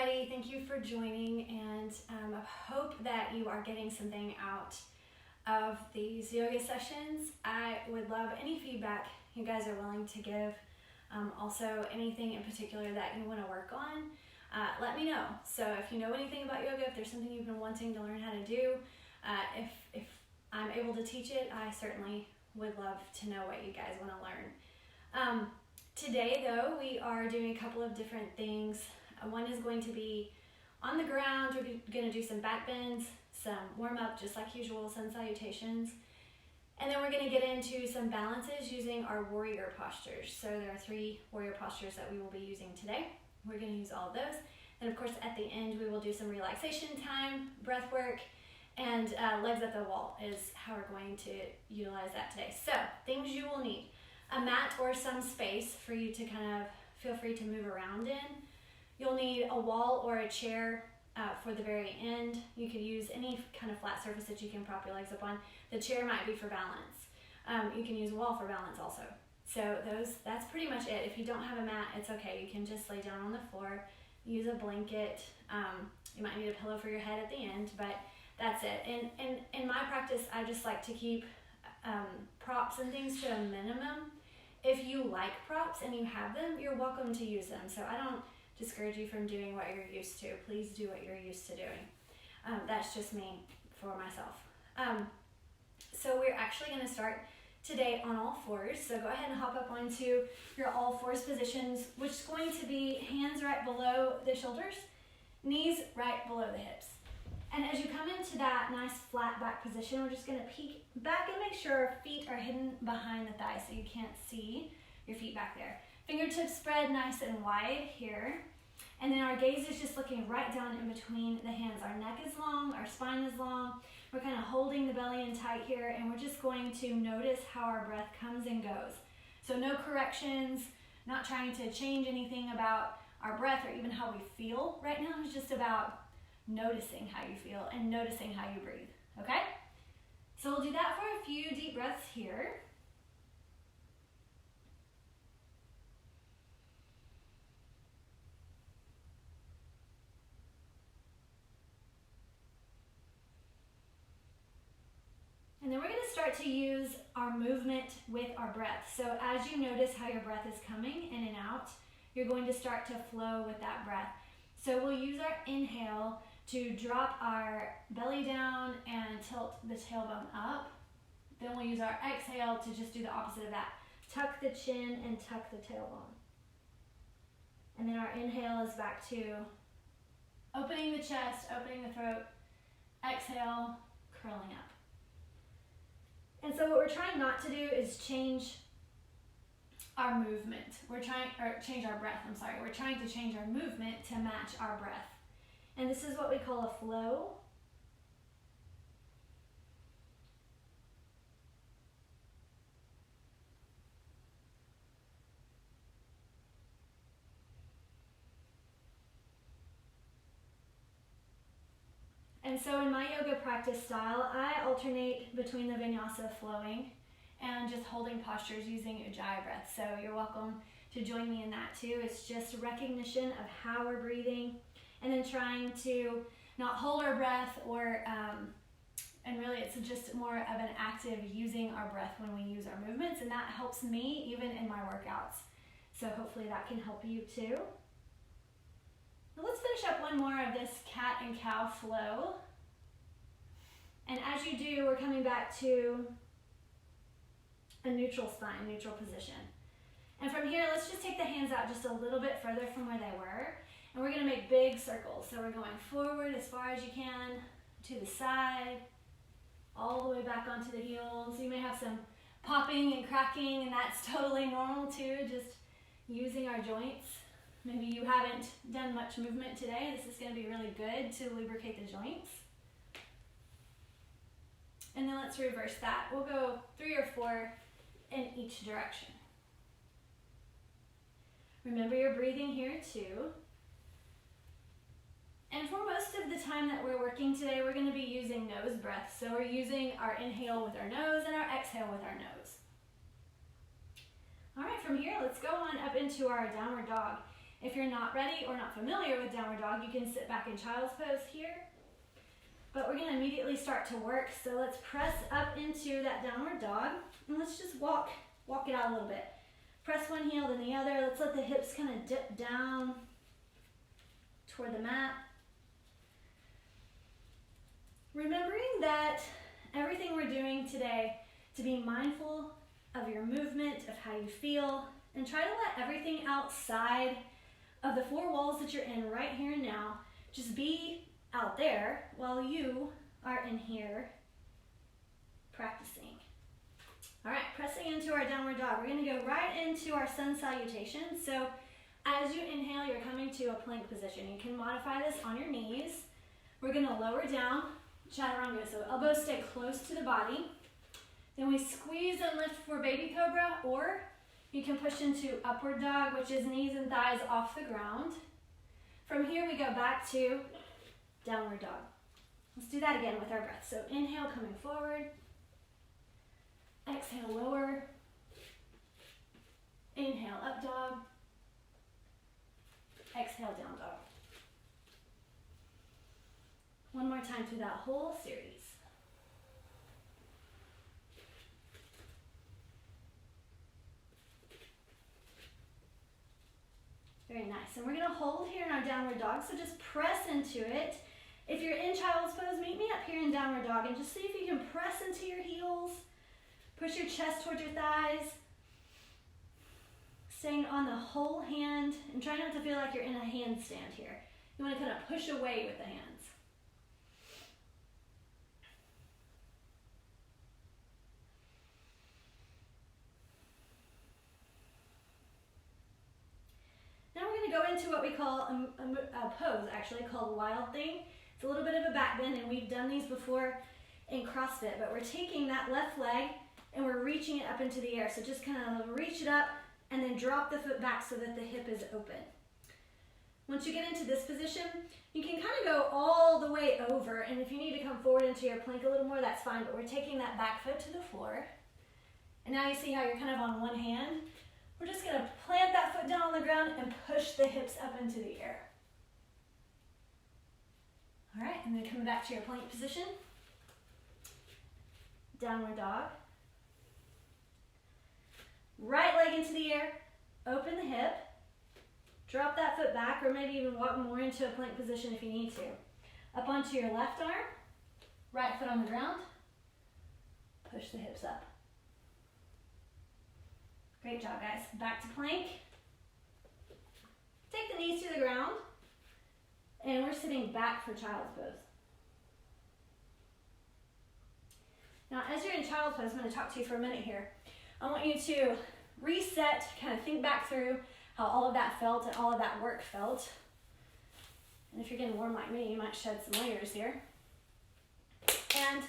everybody. Thank you for joining, and I hope that you are getting something out of these yoga sessions. I would love any feedback you guys are willing to give. Also, anything in particular that you want to work on, let me know. So if you know anything about yoga, if there's something you've been wanting to learn how to do, if I'm able to teach it, I certainly would love to know what you guys want to learn. Today, though, we are doing a couple of different things. One is going to be on the ground. We're going to do some back bends, some warm-up, just like usual, sun salutations. And then we're going to get into some balances using our warrior postures. So there are 3 warrior postures that we will be using today. We're going to use all of those. And of course, at the end, we will do some relaxation time, breath work, and legs at the wall is how we're going to utilize that today. So things you will need: a mat or some space for you to kind of feel free to move around in. You'll need a wall or a chair for the very end. You could use any kind of flat surface that you can prop your legs up on. The chair might be for balance. You can use a wall for balance also. So that's pretty much it. If you don't have a mat, it's okay. You can just lay down on the floor, use a blanket. You might need a pillow for your head at the end, but that's it. And in my practice, I just like to keep props and things to a minimum. If you like props and you have them, you're welcome to use them. So I don't discourage you from doing what you're used to. Please do what you're used to doing. That's just me for myself. So we're actually going to start today on all fours. So go ahead and hop up onto your all fours positions, which is going to be hands right below the shoulders, knees right below the hips. And as you come into that nice flat back position, we're just going to peek back and make sure our feet are hidden behind the thighs so you can't see your feet back there. Fingertips spread nice and wide here. And then our gaze is just looking right down in between the hands. Our neck is long, our spine is long. We're kind of holding the belly in tight here, and we're just going to notice how our breath comes and goes. So no corrections, not trying to change anything about our breath or even how we feel right now. It's just about noticing how you feel and noticing how you breathe, okay? So we'll do that for a few deep breaths here. And then we're going to start to use our movement with our breath. So as you notice how your breath is coming in and out, you're going to start to flow with that breath. So we'll use our inhale to drop our belly down and tilt the tailbone up. Then we'll use our exhale to just do the opposite of that. Tuck the chin and tuck the tailbone. And then our inhale is back to opening the chest, opening the throat. Exhale, curling up. And so what we're trying not to do is change our movement. Change our breath, We're trying to change our movement to match our breath. And this is what we call a flow. And so in my yoga practice style, I alternate between the vinyasa flowing and just holding postures using Ujjayi breath. So you're welcome to join me in that too. It's just recognition of how we're breathing, and then trying to not hold our breath and really it's just more of an active using our breath when we use our movements, and that helps me even in my workouts. So hopefully that can help you too. Now let's finish up one more of this cat and cow flow. And as you do, we're coming back to a neutral spine, neutral position. And from here, let's just take the hands out just a little bit further from where they were. And we're going to make big circles. So we're going forward as far as you can, to the side, all the way back onto the heels. You may have some popping and cracking, and that's totally normal too, just using our joints. Maybe you haven't done much movement today. This is going to be really good to lubricate the joints. And then let's reverse that. We'll go 3 or 4 in each direction. Remember your breathing here too. And for most of the time that we're working today, we're going to be using nose breath. So we're using our inhale with our nose and our exhale with our nose. All right, from here, let's go on up into our downward dog. If you're not ready or not familiar with downward dog, you can sit back in child's pose here. But we're going to immediately start to work. So let's press up into that downward dog. And let's just walk it out a little bit. Press one heel, then the other. Let's let the hips kind of dip down toward the mat. Remembering that everything we're doing today, to be mindful of your movement, of how you feel, and try to let everything outside of the four walls that you're in right here and now just be out there while you are in here practicing. All right, pressing into our downward dog. We're going to go right into our sun salutation. So as you inhale, you're coming to a plank position. You can modify this on your knees. We're going to lower down, chaturanga. So elbows stay close to the body. Then we squeeze and lift for baby cobra, or you can push into upward dog, which is knees and thighs off the ground. From here, we go back to downward dog. Let's do that again with our breath. So inhale, coming forward. Exhale, lower. Inhale, up dog. Exhale, down dog. One more time through that whole series. Very nice. And we're going to hold here in our downward dog, so just press into it. If you're in child's pose, meet me up here in downward dog and just see if you can press into your heels. Push your chest towards your thighs. Staying on the whole hand, and try not to feel like you're in a handstand here. You want to kind of push away with the hands. Now we're going to go into what we call a pose, actually, called Wild Thing. It's a little bit of a back bend, and we've done these before in CrossFit, but we're taking that left leg and we're reaching it up into the air. So just kind of reach it up and then drop the foot back so that the hip is open. Once you get into this position, you can kind of go all the way over, and if you need to come forward into your plank a little more, that's fine, but we're taking that back foot to the floor. And now you see how you're kind of on one hand. We're just going to plant that foot down on the ground and push the hips up into the air. All right, and then come back to your plank position. Downward dog. Right leg into the air, open the hip, drop that foot back, or maybe even walk more into a plank position if you need to. Up onto your left arm, right foot on the ground, push the hips up. Great job, guys. Back to plank. Take the knees to the ground, and we're sitting back for child's pose. Now, as you're in child's pose, I'm going to talk to you for a minute here. I want you to reset, kind of think back through how all of that felt and all of that work felt. And if you're getting warm like me, you might shed some layers here. And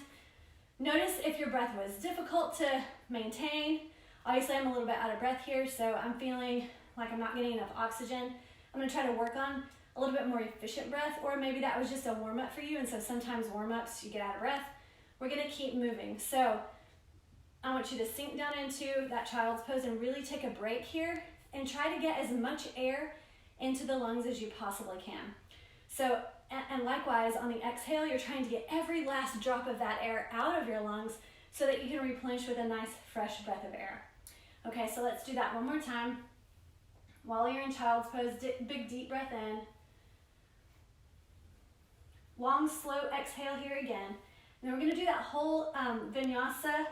notice if your breath was difficult to maintain. Obviously, I'm a little bit out of breath here, so I'm feeling like I'm not getting enough oxygen. I'm going to try to work on a little bit more efficient breath, or maybe that was just a warm-up for you, and so sometimes warm-ups, you get out of breath. We're going to keep moving. So I want you to sink down into that child's pose and really take a break here and try to get as much air into the lungs as you possibly can. So, and likewise, on the exhale, you're trying to get every last drop of that air out of your lungs so that you can replenish with a nice, fresh breath of air. Okay, so let's do that one more time. While you're in child's pose, big deep breath in. Long, slow exhale here again. And then we're going to do that whole vinyasa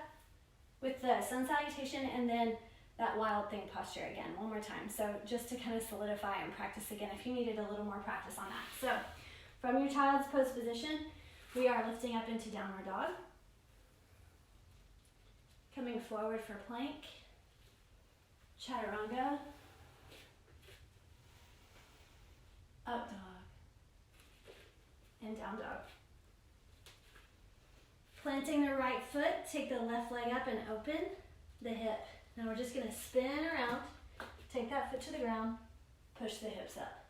with the sun salutation and then that wild thing posture again, one more time. So just to kind of solidify and practice again if you needed a little more practice on that. So from your child's pose position, we are lifting up into downward dog. Coming forward for plank, chaturanga, up dog, and down dog. Planting the right foot, take the left leg up and open the hip. Now we're just going to spin around, take that foot to the ground, push the hips up.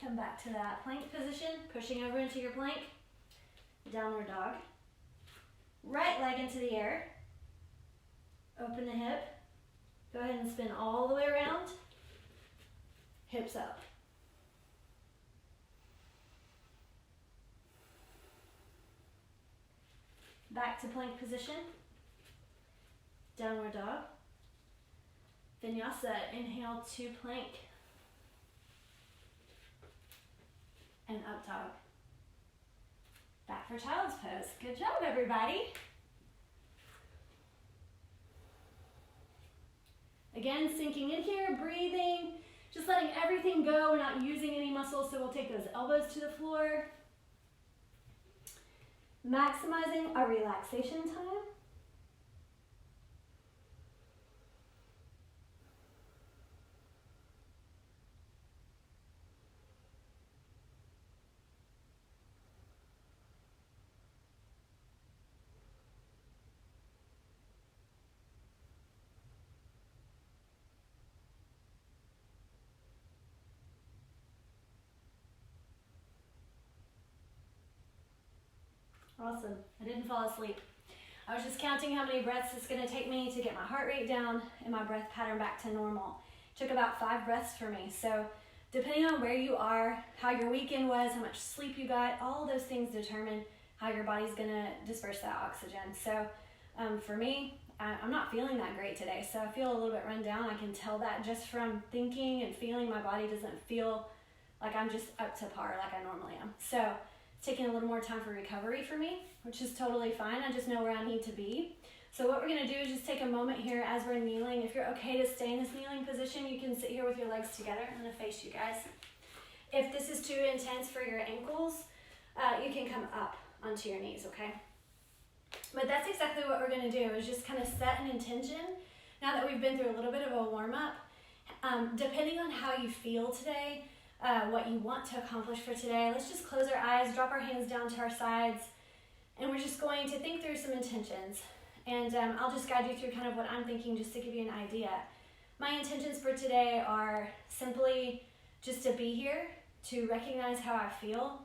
Come back to that plank position, pushing over into your plank, downward dog. Right leg into the air, open the hip, Go ahead and spin all the way around. Hips up. Back to plank position. Downward dog. Vinyasa, inhale to plank. And up dog. Back for child's pose. Good job, everybody. Again, sinking in here, breathing, just letting everything go. We're not using any muscles, so we'll take those elbows to the floor. Maximizing our relaxation time. Awesome. I didn't fall asleep. I was just counting how many breaths it's going to take me to get my heart rate down and my breath pattern back to normal. It took about 5 breaths for me. So depending on where you are, how your weekend was, how much sleep you got, all those things determine how your body's going to disperse that oxygen. So for me, I'm not feeling that great today. So I feel a little bit run down. I can tell that just from thinking and feeling. My body doesn't feel like I'm just up to par like I normally am. So taking a little more time for recovery for me, which is totally fine. I just know where I need to be. So what we're gonna do is just take a moment here as we're kneeling. If you're okay to stay in this kneeling position, you can sit here with your legs together. I'm gonna face you guys. If this is too intense for your ankles, you can come up onto your knees, okay? But that's exactly what we're gonna do, is just kind of set an intention. Now that we've been through a little bit of a warm up, depending on how you feel today, what you want to accomplish for today, let's just close our eyes, drop our hands down to our sides, and we're just going to think through some intentions. And I'll just guide you through kind of what I'm thinking just to give you an idea. My intentions for today are simply just to be here, to recognize how I feel,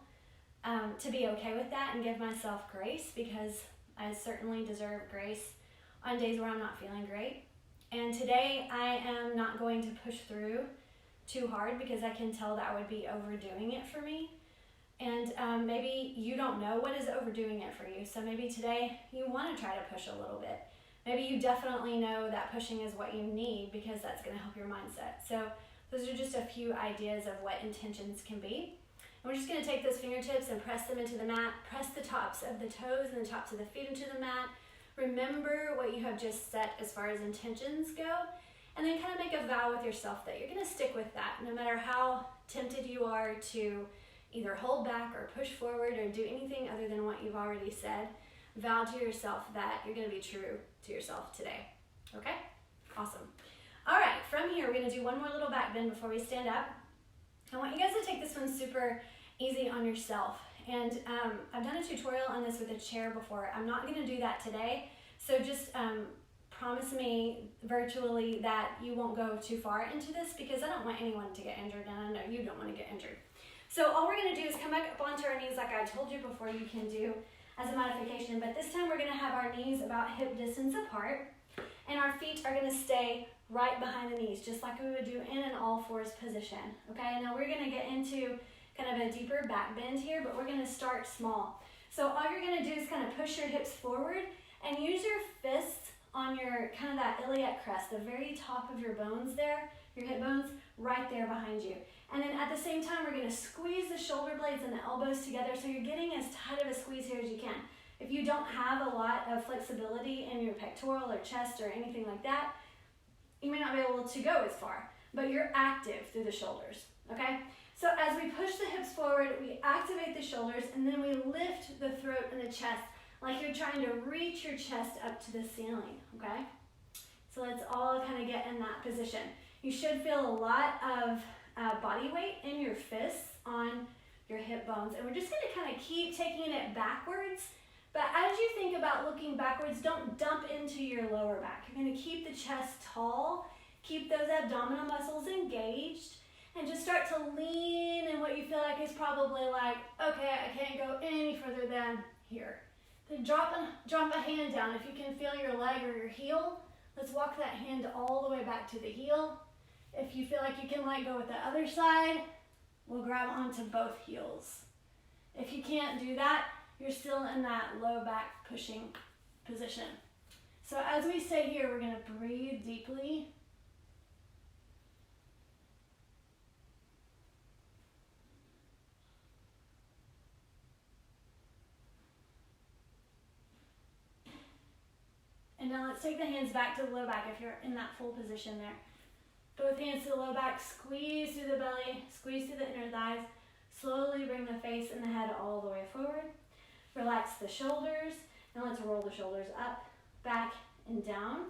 to be okay with that and give myself grace, because I certainly deserve grace on days where I'm not feeling great. And today I am not going to push through too hard, because I can tell that would be overdoing it for me. And maybe you don't know what is overdoing it for you. So maybe today you want to try to push a little bit. Maybe you definitely know that pushing is what you need, because that's going to help your mindset. So those are just a few ideas of what intentions can be. And we're just going to take those fingertips and press them into the mat. Press the tops of the toes and the tops of the feet into the mat. Remember what you have just set as far as intentions go. And then kind of make a vow with yourself that you're going to stick with that, no matter how tempted you are to either hold back or push forward or do anything other than what you've already said. Vow to yourself that you're going to be true to yourself today. Okay? Awesome. All right, from here, we're going to do one more little back bend before we stand up. I want you guys to take this one super easy on yourself. And I've done a tutorial on this with a chair before. I'm not going to do that today. So just promise me virtually that you won't go too far into this, because I don't want anyone to get injured, and I know you don't want to get injured. So all we're going to do is come back up onto our knees like I told you before you can do as a modification, but this time we're going to have our knees about hip distance apart, and our feet are going to stay right behind the knees, just like we would do in an all fours position. Okay, now we're going to get into kind of a deeper back bend here, but we're going to start small. So all you're going to do is kind of push your hips forward and use your fists on your kind of that iliac crest, the very top of your bones there, your hip bones, right there behind you. And then at the same time, we're going to squeeze the shoulder blades and the elbows together, so you're getting as tight of a squeeze here as you can. If you don't have a lot of flexibility in your pectoral or chest or anything like that, you may not be able to go as far, but you're active through the shoulders, okay? So as we push the hips forward, we activate the shoulders, and then we lift the throat and the chest like you're trying to reach your chest up to the ceiling, okay? So let's all kind of get in that position. You should feel a lot of body weight in your fists on your hip bones, and we're just going to kind of keep taking it backwards. But as you think about looking backwards, don't dump into your lower back. You're going to keep the chest tall, keep those abdominal muscles engaged, and just start to lean in what you feel like is probably like, okay, I can't go any further than here. Then drop a hand down. If you can feel your leg or your heel, Let's walk that hand all the way back to the heel. If you feel like you can let go with the other side, we'll grab onto both heels. If you can't do that, you're still in that low back pushing position. So as we stay here, we're going to breathe deeply. And now let's take the hands back to the low back if you're in that full position there. Both hands to the low back, squeeze through the belly, squeeze through the inner thighs. Slowly bring the face and the head all the way forward. Relax the shoulders, and let's roll the shoulders up, back, and down.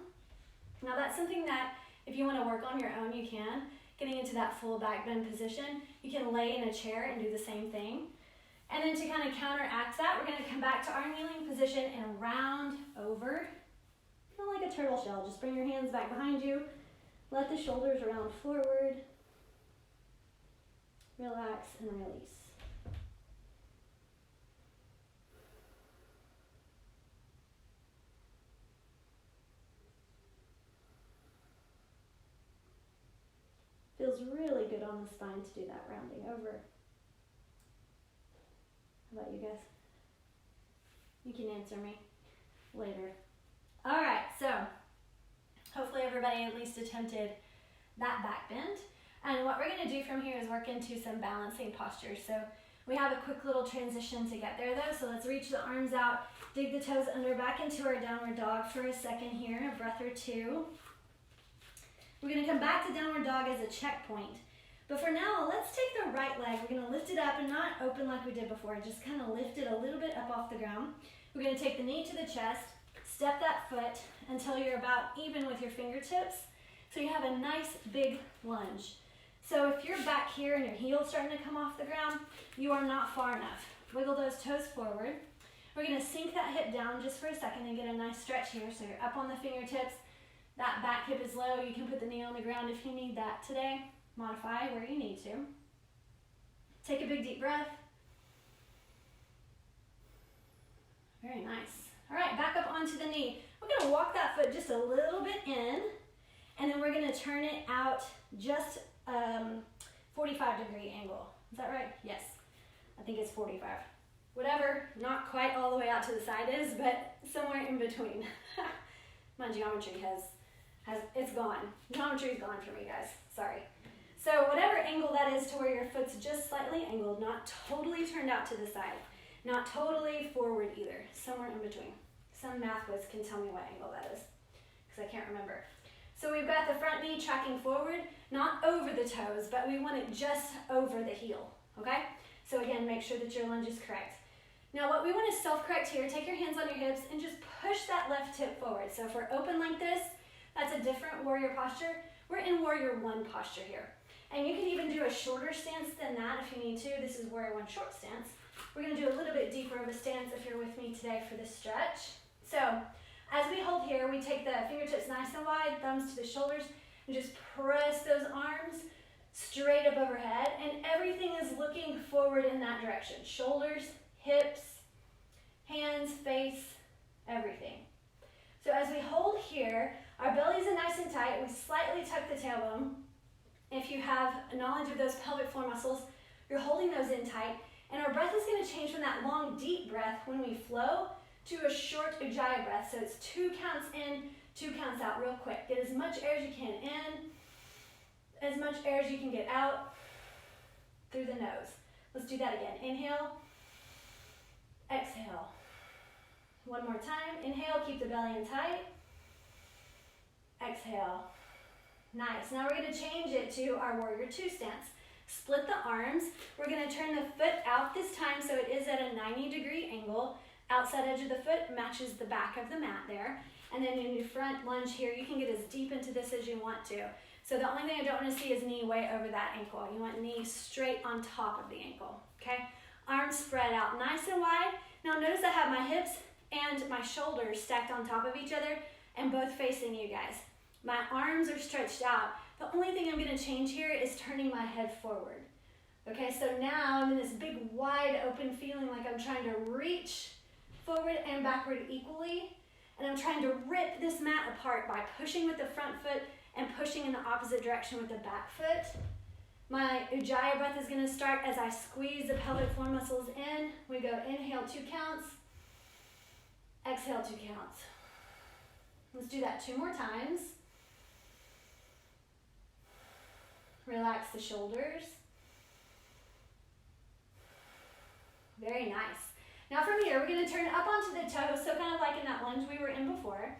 Now that's something that if you want to work on your own, you can. Getting into that full back bend position, you can lay in a chair and do the same thing. And then to kind of counteract that, we're going to come back to our kneeling position and round over. Kind of like a turtle shell. Just bring your hands back behind you. Let the shoulders round forward. Relax and release. Feels really good on the spine to do that rounding over. How about you guys? You can answer me later. All right, so hopefully everybody at least attempted that back bend. And what we're going to do from here is work into some balancing postures. So we have a quick little transition to get there though. So let's reach the arms out, dig the toes under, back into our downward dog for a second here, a breath or two. We're going to come back to downward dog as a checkpoint. But for now, let's take the right leg. We're going to lift it up and not open like we did before. Just kind of lift it a little bit up off the ground. We're going to take the knee to the chest, step that foot until you're about even with your fingertips. So you have a nice big lunge. So if you're back here and your heel's starting to come off the ground, you are not far enough. Wiggle those toes forward. We're going to sink that hip down just for a second and get a nice stretch here. So you're up on the fingertips. That back hip is low. You can put the knee on the ground if you need that today. Modify where you need to. Take a big deep breath. Very nice. All right, back up onto the knee. We're going to walk that foot just a little bit in, and then we're going to turn it out just 45-degree angle. Is that right? Yes. I think it's 45. Whatever, not quite all the way out to the side is, but somewhere in between. My geometry it's gone. Geometry's gone for me, guys. Sorry. So whatever angle that is to where your foot's just slightly angled, not totally turned out to the side, not totally forward either, somewhere in between. Some math whiz can tell me what angle that is, because I can't remember. So we've got the front knee tracking forward, not over the toes, but we want it just over the heel, okay? So again, make sure that your lunge is correct. Now what we want to self-correct here, take your hands on your hips and just push that left hip forward. So if we're open like this, that's a different warrior posture. We're in warrior one posture here. And you can even do a shorter stance than that if you need to. This is warrior one short stance. We're going to do a little bit deeper of a stance if you're with me today for this stretch. So as we hold here, we take the fingertips nice and wide, thumbs to the shoulders, and just press those arms straight up overhead. And everything is looking forward in that direction. Shoulders, hips, hands, face, everything. So as we hold here, our bellies are nice and tight. We slightly tuck the tailbone. If you have knowledge of those pelvic floor muscles, you're holding those in tight. And our breath is going to change from that long, deep breath when we flow to a short ujjayi breath. So it's 2 counts in, 2 counts out real quick. Get as much air as you can in, as much air as you can get out through the nose. Let's do that again. Inhale, exhale. One more time. Inhale, keep the belly in tight. Exhale. Nice. Now we're going to change it to our warrior two stance. Split the arms. We're going to turn the foot out this time so it is at a 90-degree angle. Outside edge of the foot matches the back of the mat there. And then in your front lunge here, you can get as deep into this as you want to. So the only thing I don't want to see is knee way over that ankle. You want knee straight on top of the ankle, okay? Arms spread out nice and wide. Now notice I have my hips and my shoulders stacked on top of each other and both facing you guys. My arms are stretched out. The only thing I'm going to change here is turning my head forward. Okay, so now I'm in this big wide open feeling like I'm trying to reach forward and backward equally. And I'm trying to rip this mat apart by pushing with the front foot and pushing in the opposite direction with the back foot. My Ujjayi breath is going to start as I squeeze the pelvic floor muscles in. We go inhale 2 counts, exhale 2 counts. Let's do that 2 more times. Relax the shoulders. Very nice. Now from here, we're going to turn up onto the toes, so kind of like in that lunge we were in before.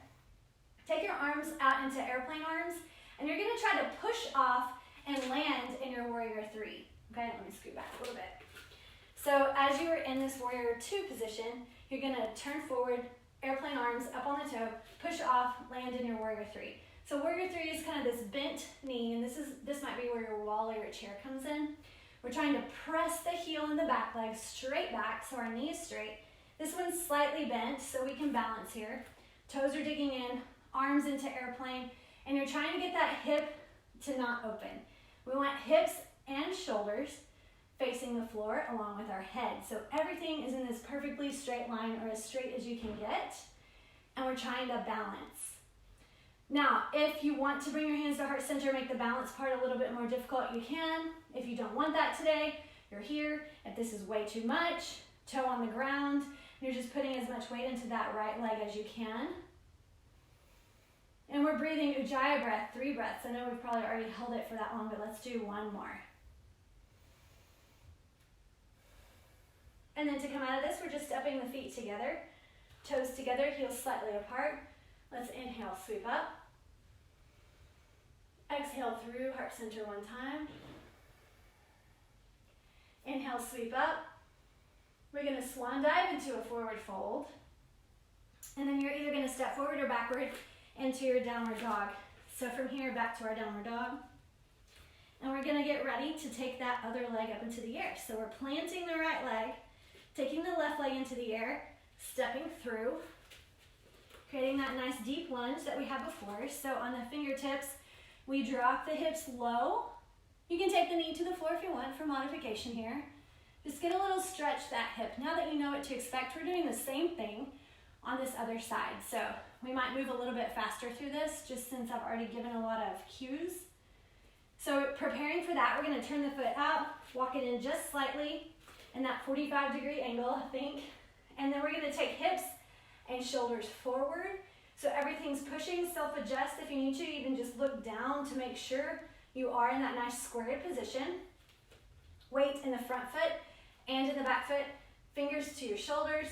Take your arms out into airplane arms, and you're going to try to push off and land in your warrior 3. Okay, let me scoot back a little bit. So as you are in this warrior 2 position, you're going to turn forward, airplane arms up on the toe, push off, land in your warrior 3. So warrior 3 is kind of this bent knee, and this might be where your wall or your chair comes in. We're trying to press the heel and the back leg straight back so our knee is straight. This one's slightly bent so we can balance here. Toes are digging in, arms into airplane, and you're trying to get that hip to not open. We want hips and shoulders facing the floor along with our head. So everything is in this perfectly straight line, or as straight as you can get, and we're trying to balance. Now, if you want to bring your hands to heart center, make the balance part a little bit more difficult, you can. If you don't want that today, you're here. If this is way too much, toe on the ground, you're just putting as much weight into that right leg as you can. And we're breathing Ujjayi breath, 3 breaths. I know we've probably already held it for that long, but let's do 1 more. And then to come out of this, we're just stepping the feet together, toes together, heels slightly apart. Let's inhale, sweep up. Exhale through heart center 1 time. Inhale, sweep up. We're going to swan dive into a forward fold. And then you're either going to step forward or backward into your downward dog. So from here, back to our downward dog. And we're going to get ready to take that other leg up into the air. So we're planting the right leg, taking the left leg into the air, stepping through, creating that nice deep lunge that we had before. So on the fingertips, we drop the hips low. You can take the knee to the floor if you want for modification here. Just get a little stretch that hip. Now that you know what to expect, we're doing the same thing on this other side. So we might move a little bit faster through this, just since I've already given a lot of cues. So preparing for that, we're going to turn the foot out, walk it in just slightly in that 45-degree angle, I think. And then we're going to take hips and shoulders forward. So everything's pushing, self-adjust if you need to, even just look down to make sure you are in that nice squared position. Weight in the front foot and in the back foot, fingers to your shoulders,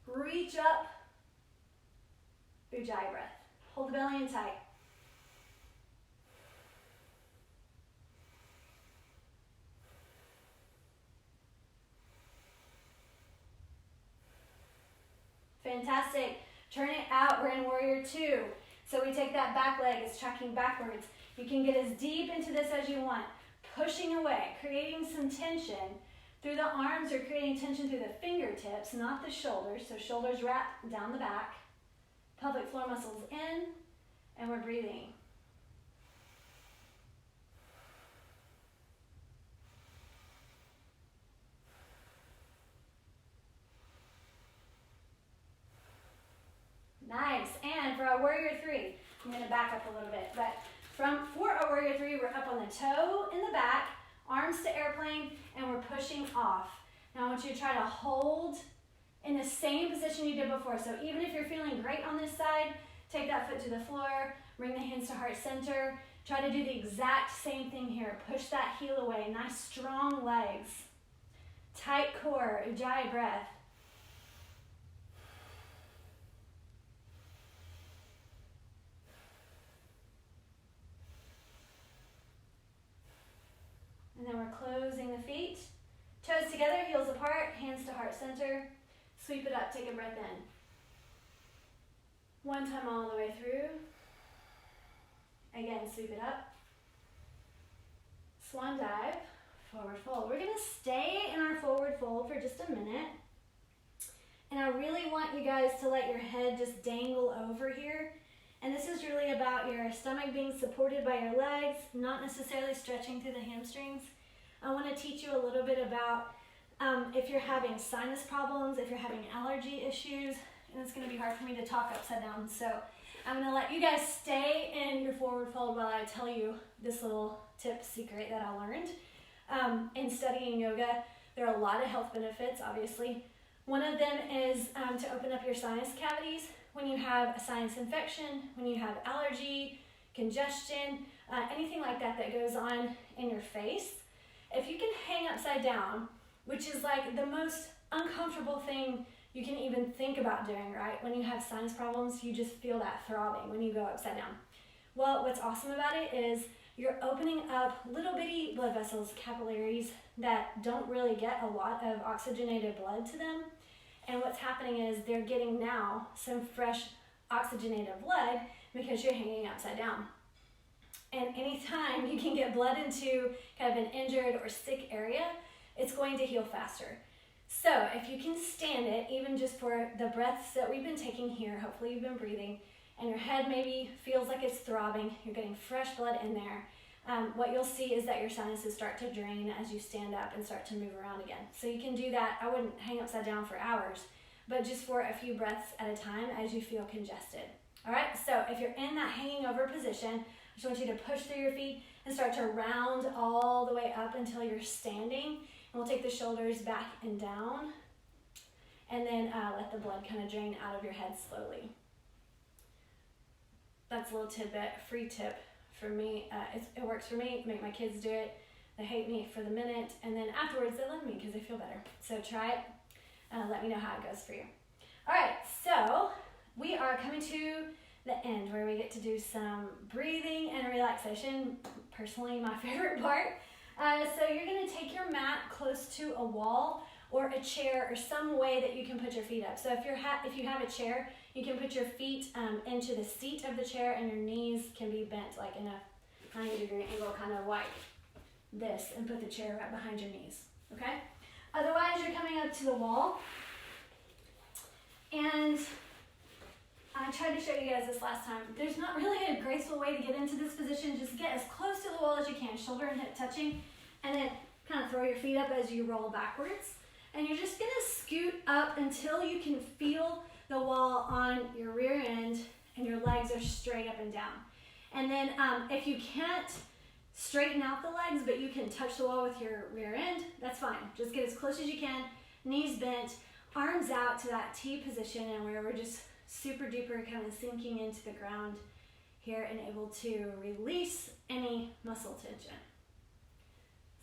reach up, Ujjayi breath. Hold the belly in tight. Fantastic. Turn it out. We're in warrior 2. So we take that back leg, it's tracking backwards. You can get as deep into this as you want. Pushing away, creating some tension through the arms, or creating tension through the fingertips, not the shoulders. So shoulders wrap down the back. Pelvic floor muscles in, and we're breathing. Nice. And for our warrior 3, I'm going to back up a little bit, but for our warrior 3, we're up on the toe in the back, arms to airplane, and we're pushing off. Now I want you to try to hold in the same position you did before. So even if you're feeling great on this side, take that foot to the floor, bring the hands to heart center. Try to do the exact same thing here. Push that heel away. Nice strong legs. Tight core, Ujjayi breath. And then we're closing the feet. Toes together, heels apart, hands to heart center. Sweep it up, take a breath in. 1 time all the way through. Again, sweep it up. Swan dive, forward fold. We're gonna stay in our forward fold for just a minute. And I really want you guys to let your head just dangle over here. And this is really about your stomach being supported by your legs, not necessarily stretching through the hamstrings. I want to teach you a little bit about if you're having sinus problems, if you're having allergy issues, and it's going to be hard for me to talk upside down. So I'm going to let you guys stay in your forward fold while I tell you this little tip secret that I learned. In studying yoga, there are a lot of health benefits, obviously. One of them is to open up your sinus cavities when you have a sinus infection, when you have allergy, congestion, anything like that that goes on in your face. If you can hang upside down, which is like the most uncomfortable thing you can even think about doing, right? When you have sinus problems, you just feel that throbbing when you go upside down. Well, what's awesome about it is you're opening up little bitty blood vessels, capillaries, that don't really get a lot of oxygenated blood to them. And what's happening is they're getting now some fresh oxygenated blood because you're hanging upside down. And anytime you can get blood into kind of an injured or sick area, it's going to heal faster. So if you can stand it, even just for the breaths that we've been taking here, hopefully you've been breathing, and your head maybe feels like it's throbbing, you're getting fresh blood in there, what you'll see is that your sinuses start to drain as you stand up and start to move around again. So you can do that. I wouldn't hang upside down for hours, but just for a few breaths at a time as you feel congested. All right, so if you're in that hanging over position, I just want you to push through your feet and start to round all the way up until you're standing. And we'll take the shoulders back and down, and then let the blood kind of drain out of your head slowly. That's a little tidbit, free tip for me. It works for me. Make my kids do it. They hate me for the minute, and then afterwards they love me because they feel better. So try it. Let me know how it goes for you. All right, so we are coming to the end where we get to do some breathing and relaxation. Personally, my favorite part. So you're going to take your mat close to a wall or a chair or some way that you can put your feet up. So if you have a chair, you can put your feet into the seat of the chair, and your knees can be bent like in a 90-degree angle, kind of like this, and put the chair right behind your knees, okay? Otherwise, you're coming up to the wall, and I tried to show you guys this last time. There's not really a graceful way to get into this position. Just get as close to the wall as you can, shoulder and hip touching, and then kind of throw your feet up as you roll backwards. And you're just gonna scoot up until you can feel the wall on your rear end and your legs are straight up and down. And then if you can't straighten out the legs, but you can touch the wall with your rear end, that's fine. Just get as close as you can, knees bent, arms out to that T position, and where we're just super duper kind of sinking into the ground here and able to release any muscle tension.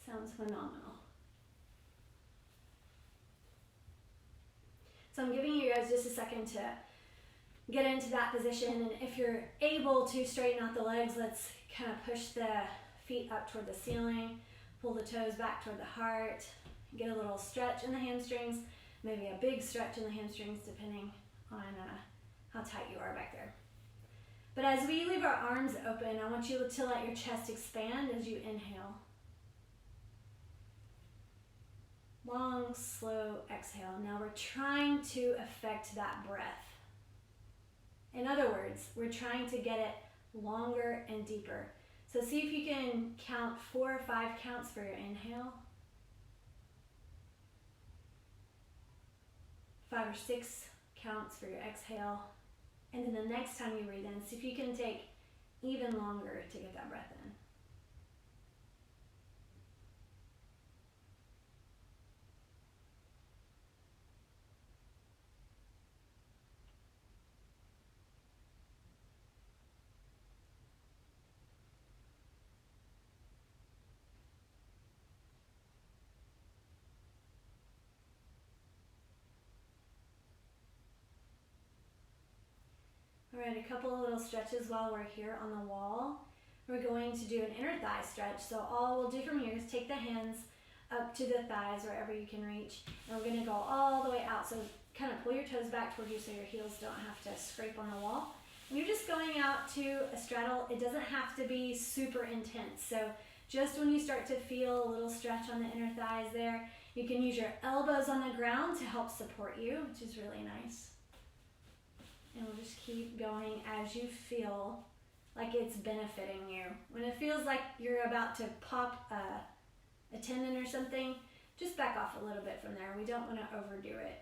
Sounds phenomenal. So I'm giving you guys just a second to get into that position, and if you're able to straighten out the legs, let's kind of push the feet up toward the ceiling, pull the toes back toward the heart, get a little stretch in the hamstrings, maybe a big stretch in the hamstrings depending on how tight you are back there. But as we leave our arms open, I want you to let your chest expand as you inhale. Long, slow exhale. Now we're trying to affect that breath. In other words, we're trying to get it longer and deeper. So see if you can count 4 or 5 counts for your inhale. 5 or 6 counts for your exhale. And then the next time you breathe in, see if you can take even longer to get that breath in. All right, a couple of little stretches while we're here on the wall. We're going to do an inner thigh stretch. So all we'll do from here is take the hands up to the thighs wherever you can reach. And we're going to go all the way out. So kind of pull your toes back toward you so your heels don't have to scrape on the wall. And you're just going out to a straddle. It doesn't have to be super intense. So just when you start to feel a little stretch on the inner thighs there, you can use your elbows on the ground to help support you, which is really nice. And we'll just keep going as you feel like it's benefiting you. When it feels like you're about to pop a tendon or something, just back off a little bit from there. We don't want to overdo it.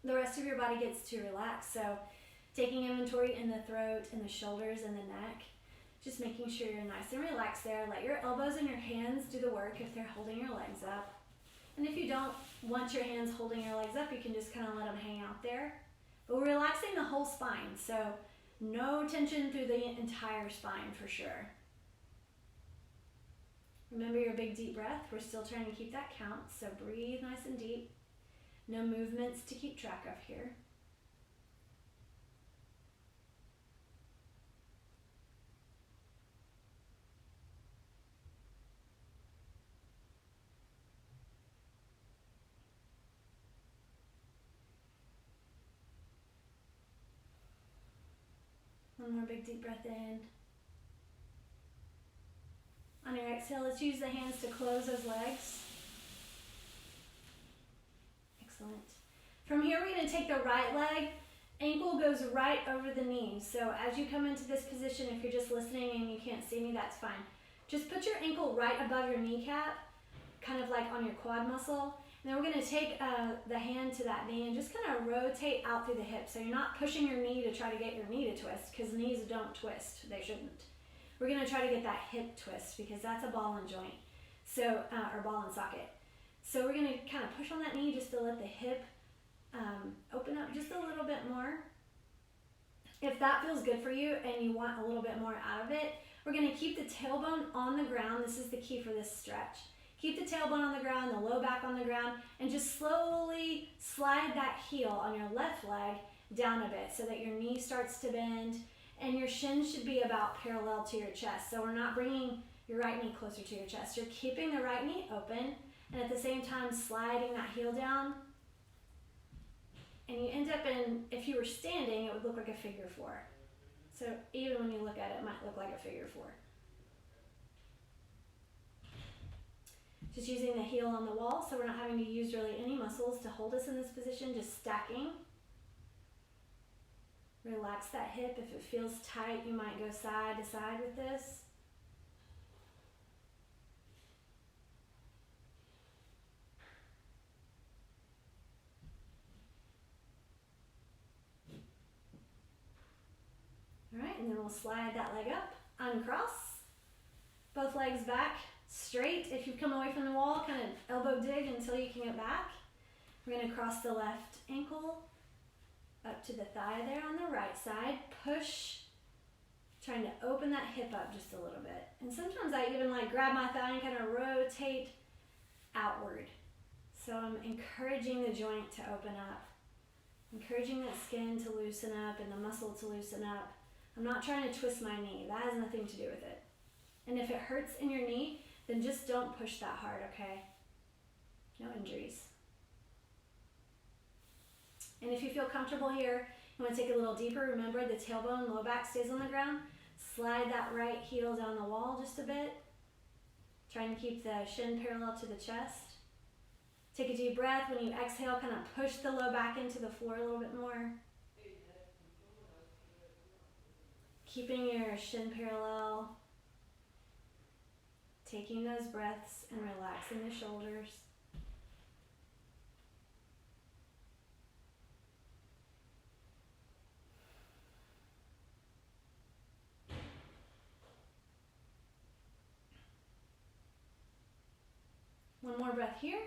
the rest of your body gets to relax. So taking inventory in the throat and the shoulders and the neck, just making sure you're nice and relaxed there. Let your elbows and your hands do the work if they're holding your legs up. And if you don't want your hands holding your legs up, you can just kind of let them hang out there. But we're relaxing the whole spine, so no tension through the entire spine for sure. Remember your big deep breath. We're still trying to keep that count, so breathe nice and deep. No movements to keep track of here. One more big deep breath in. On your exhale, let's use the hands to close those legs. Excellent. From here, we're going to take the right leg. Ankle goes right over the knee. So as you come into this position, if you're just listening and you can't see me, that's fine. Just put your ankle right above your kneecap, kind of like on your quad muscle. And then we're going to take the hand to that knee and just kind of rotate out through the hip. So you're not pushing your knee to try to get your knee to twist, because knees don't twist. They shouldn't. We're going to try to get that hip twist because that's a ball and joint, so or ball and socket. So we're going to kind of push on that knee just to let the hip open up just a little bit more. If that feels good for you and you want a little bit more out of it, we're going to keep the tailbone on the ground. This is the key for this stretch. Keep the tailbone on the ground, the low back on the ground, and just slowly slide that heel on your left leg down a bit so that your knee starts to bend and your shin should be about parallel to your chest. So we're not bringing your right knee closer to your chest. You're keeping the right knee open and at the same time sliding that heel down. And you end up in, if you were standing, it would look like a figure four. So even when you look at it, it might look like a figure four. Just using the heel on the wall, so we're not having to use really any muscles to hold us in this position, just stacking. Relax that hip. If it feels tight, you might go side to side with this. All right, and then we'll slide that leg up, uncross, both legs back, straight. If you come away from the wall, kind of elbow dig until you can get back. We're going to cross the left ankle up to the thigh there on the right side. Push, trying to open that hip up just a little bit. And sometimes I even like grab my thigh and kind of rotate outward. So I'm encouraging the joint to open up, encouraging that skin to loosen up and the muscle to loosen up. I'm not trying to twist my knee. That has nothing to do with it. And if it hurts in your knee, then just don't push that hard, okay? No injuries. And if you feel comfortable here, you want to take a little deeper. Remember, the tailbone, low back stays on the ground. Slide that right heel down the wall just a bit. Trying to keep the shin parallel to the chest. Take a deep breath. When you exhale, kind of push the low back into the floor a little bit more. Keeping your shin parallel. Taking those breaths and relaxing the shoulders. One more breath here.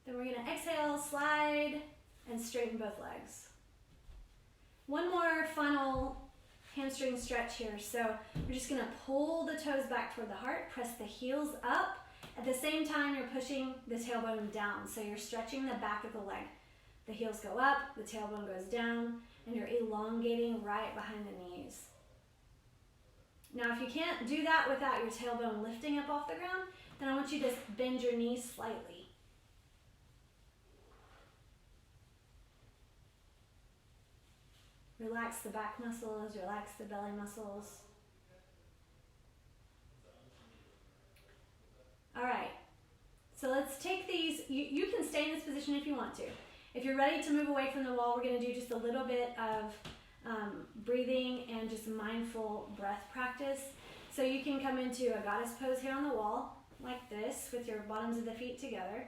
Then we're going to exhale, slide, and straighten both legs. One more final hamstring stretch here. So we're just going to pull the toes back toward the heart, press the heels up. At the same time, you're pushing the tailbone down. So you're stretching the back of the leg. The heels go up, the tailbone goes down, and you're elongating right behind the knees. Now, if you can't do that without your tailbone lifting up off the ground, then I want you to bend your knees slightly. Relax the back muscles, relax the belly muscles. All right, so let's take these. You can stay in this position if you want to. If you're ready to move away from the wall, we're going to do just a little bit of breathing and just mindful breath practice. So you can come into a goddess pose here on the wall, like this, with your bottoms of the feet together.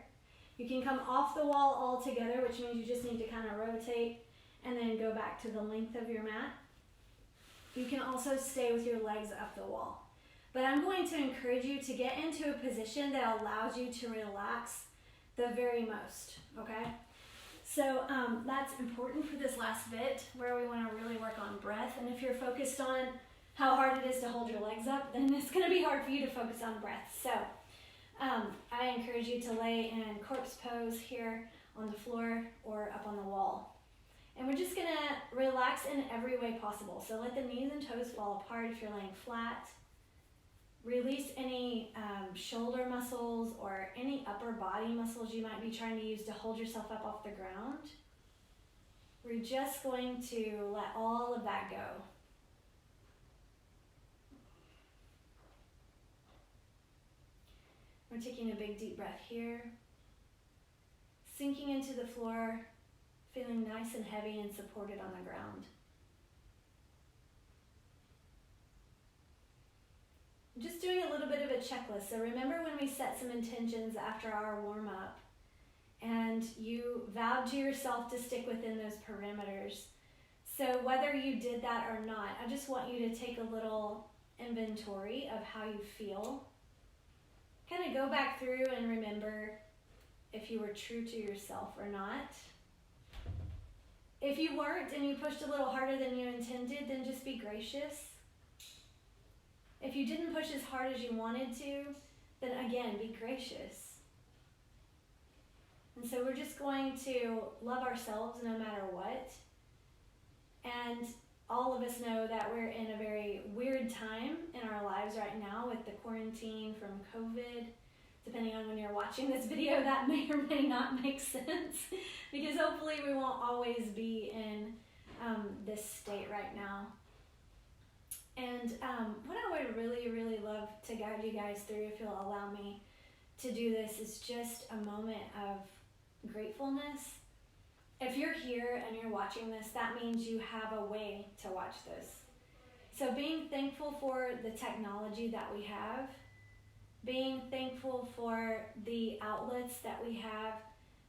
You can come off the wall altogether, which means you just need to kind of rotate and then go back to the length of your mat. You can also stay with your legs up the wall. But I'm going to encourage you to get into a position that allows you to relax the very most, okay? So that's important for this last bit where we want to really work on breath. And if you're focused on how hard it is to hold your legs up, then it's going to be hard for you to focus on breath. So I encourage you to lay in corpse pose here on the floor or up on the wall. And we're just going to relax in every way possible. So let the knees and toes fall apart if you're laying flat. Release any shoulder muscles or any upper body muscles you might be trying to use to hold yourself up off the ground. We're just going to let all of that go. We're taking a big deep breath here. Sinking into the floor, feeling nice and heavy and supported on the ground. Just doing a little bit of a checklist. So remember when we set some intentions after our warm-up and you vowed to yourself to stick within those parameters. So whether you did that or not, I just want you to take a little inventory of how you feel. Kind of go back through and remember if you were true to yourself or not. If you weren't and you pushed a little harder than you intended, then just be gracious. If you didn't push as hard as you wanted to, then again, be gracious. And so we're just going to love ourselves no matter what. And all of us know that we're in a very weird time in our lives right now with the quarantine from COVID. Depending on when you're watching this video, that may or may not make sense because hopefully we won't always be in this state right now. And what I would really, really love to guide you guys through, if you'll allow me to do this, is just a moment of gratefulness. If you're here and you're watching this, that means you have a way to watch this. So being thankful for the technology that we have, being thankful for the outlets that we have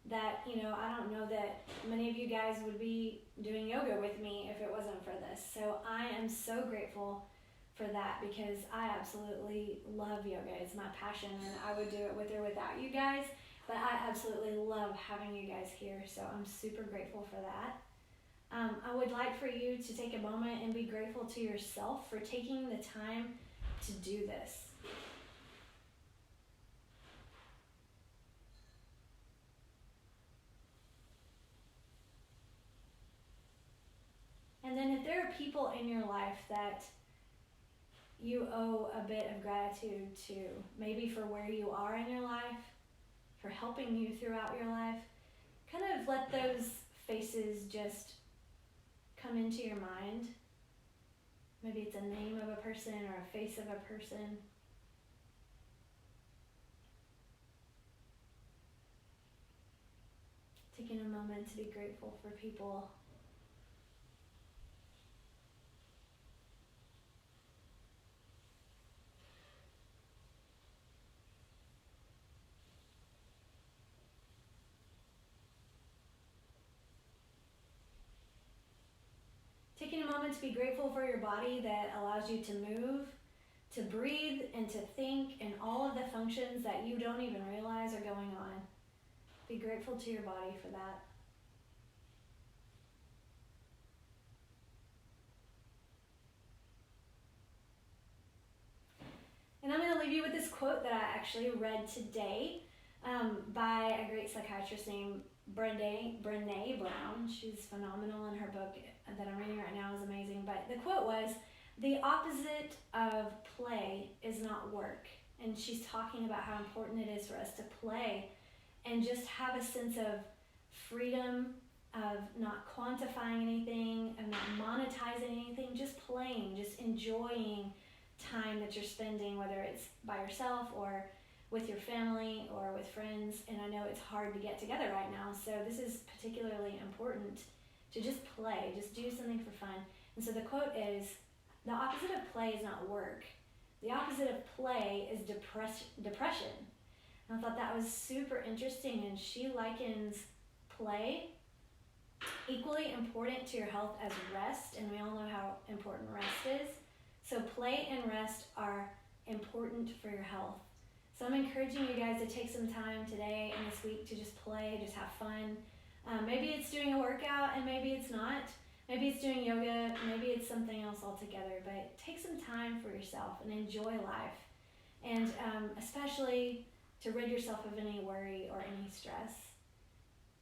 that, I don't know that many of you guys would be doing yoga with me if it wasn't for this. So I am so grateful for that because I absolutely love yoga. It's my passion and I would do it with or without you guys, but I absolutely love having you guys here. So I'm super grateful for that. I would like for you to take a moment and be grateful to yourself for taking the time to do this. And then if there are people in your life that you owe a bit of gratitude to, maybe for where you are in your life, for helping you throughout your life, kind of let those faces just come into your mind. Maybe it's a name of a person or a face of a person. Taking a moment to be grateful for people. Taking a moment to be grateful for your body that allows you to move, to breathe, and to think, and all of the functions that you don't even realize are going on. Be grateful to your body for that. And I'm going to leave you with this quote that I actually read today by a great psychiatrist named Brené Brown. She's phenomenal, and her book that I'm reading right now is amazing. But the quote was, "The opposite of play is not work." And she's talking about how important it is for us to play and just have a sense of freedom, of not quantifying anything, of not monetizing anything, just playing, just enjoying time that you're spending, whether it's by yourself or with your family or with friends. And I know it's hard to get together right now, so this is particularly important to just play, just do something for fun. And so the quote is, "The opposite of play is not work. The opposite of play is depression. And I thought that was super interesting, and she likens play equally important to your health as rest, and we all know how important rest is. So play and rest are important for your health. So I'm encouraging you guys to take some time today and this week to just play, just have fun. Maybe it's doing a workout and maybe it's not. Maybe it's doing yoga, maybe it's something else altogether, but take some time for yourself and enjoy life. And especially to rid yourself of any worry or any stress.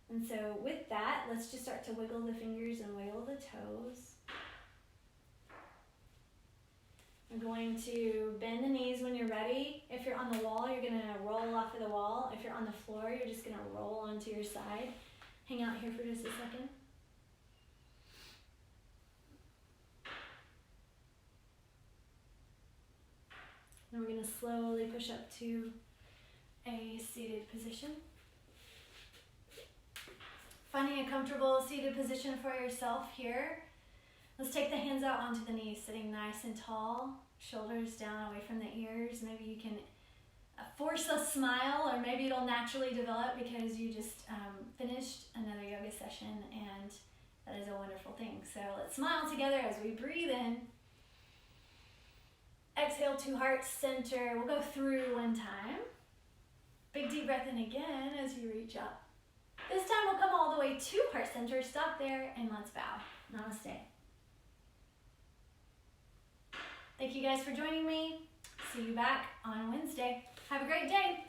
And so with that, let's just start to wiggle the fingers and wiggle the toes. We're going to bend the knees when you're ready. If you're on the wall, you're going to roll off of the wall. If you're on the floor, you're just going to roll onto your side. Hang out here for just a second. And we're going to slowly push up to a seated position. Finding a comfortable seated position for yourself here. Let's take the hands out onto the knees, sitting nice and tall, shoulders down away from the ears. Maybe you can force a smile, or maybe it'll naturally develop because you just finished another yoga session, and that is a wonderful thing. So let's smile together as we breathe in. Exhale to heart center. We'll go through one time. Big deep breath in again as you reach up. This time we'll come all the way to heart center. Stop there and let's bow. Namaste. Thank you guys for joining me. See you back on Wednesday. Have a great day.